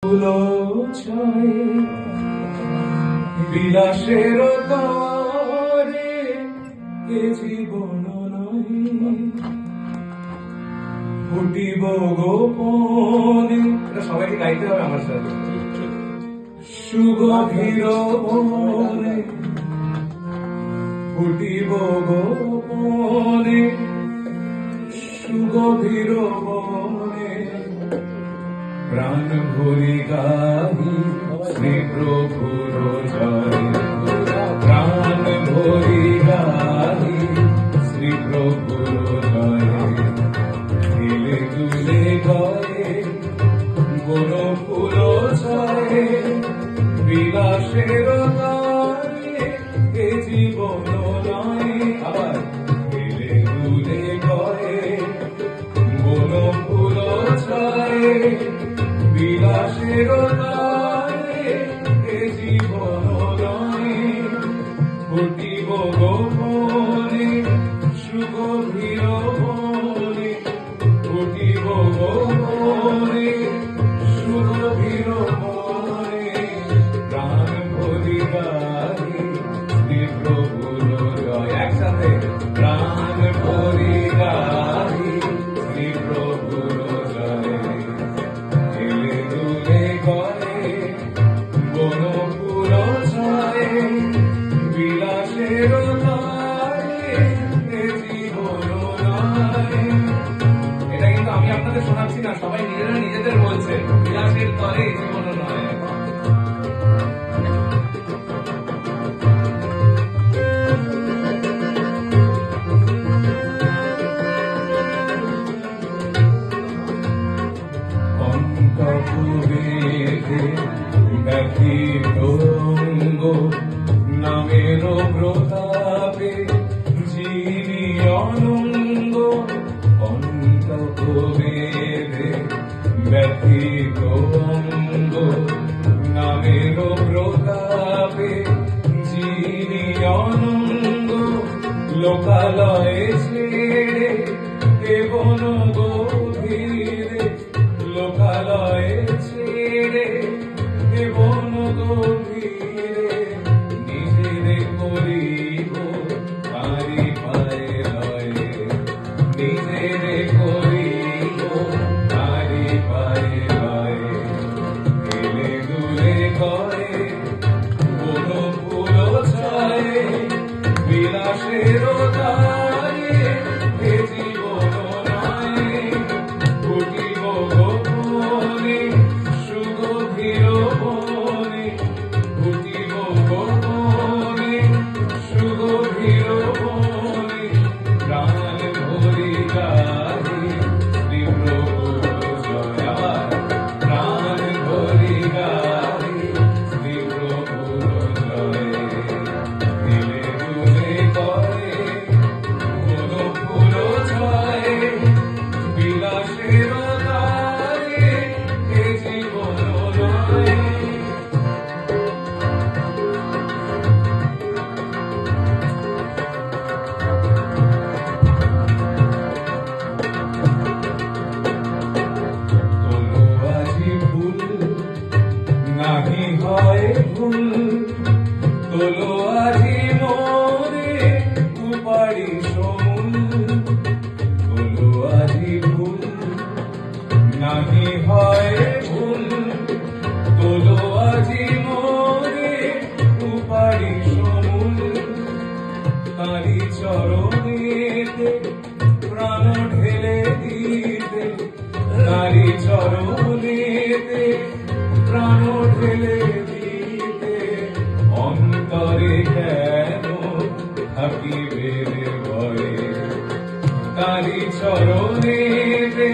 ফুলো ছয় বিলাসের তরে এ জীবন নয় ফুটিব গোপনে। এটা সবাইকে গাইতে হবে আমার সাথে। সুগভীর বনে ফুটিব গোপনে, সুগভীর বনে প্রাণ ভরি গাহি শ্রী প্রভুর জয়। প্রাণ ভরি গাহি শ্রী প্রভুর জয়। দিলে দুলে গয়ে বন ফুল ছয়ে বিলাসের তারে এ জীবন নয়। আবার দিলে দুলে গয়ে বন ফুল ছয়ে বিলাসের তারে এ জীবন নয় ফুটিব গোপনে, সুগভীর বনে ফুটিব গোপনে, সুগভীর বনে প্রাণ ভরি গাহি শ্রী প্রভুর জয়। একসাথে প্রাণ ভরি গাহি শ্রী প্রভুর জয়। দিলে দুলে গয়ে বন ফুল ছয়ে বিলাসের তারে এ জীবন নয়। এটা কিন্তু আমি আপনাদের শোনাচ্ছি না, সবাই নিজেরা নিজেদের বলছে বিলাসের তরে এ জীবন নয়। ব্যথিত অঙ্গ নামের প্রতাপে যিনি অনঙ্গ। অন্তক বেদে ব্যথিত অঙ্গ নামের প্রতাপে যিনি অনঙ্গ। লোকালয়ে ছেড়ে দেবন গভীরে, লোকালয়ে ছেড়ে দেবন গভীরে নিজেরে করিব তারি পায়ে লয়ে। নিজেরে করিব তারি পায়ে লয়ে। দিলে দুলে গয়ে বন ফুল ছয়ে বিলাসের তারে এ জীবন নয় ফুটিব গোপনে, সুগভীর বনে ফুটিব গোপনে, সুগভীর বনে প্রাণ ভরি গাহি শ্রী প্রভুর জয়। আবার প্রাণ ভরি গাহি শ্রী প্রভুর জয়। দিলে দুলে গয়ে বন ফুল ছয়ে বিলাসের তারে এ জীবন নয়। তনু আজি ভুল নাহি হয় ভুল, তোলো আজি মোরে উপাড়ি সমূল। তোলো আজি ভুল নাহি হয় ভুল, তোলো আজি মোরে উপাড়ি সমূল। তারি চরণেতে প্রাণ ঢেলে দিতে, তারি চরণেতে প্রাণ ঢেলে দিতে অন্তরে কেন থাকিবে ভয়ে। তারি চরণেতে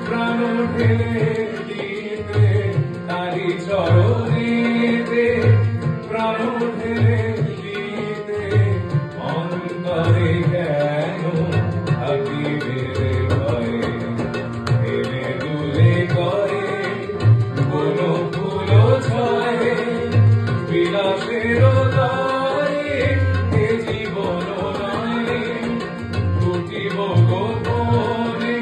প্রাণ ঢেলে দিতে, তারি চরণেতে প্রাণ ঢেলে দিতে অন্তরে কেন থাকিবে ভয়ে। দিলে দুলে গয়ে বন ফুল ছয়ে বিলাসের তারে এ জীবন নয় ফুটিব গোপনে,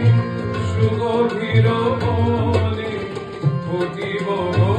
সুগভীর বনে ফুটিব গো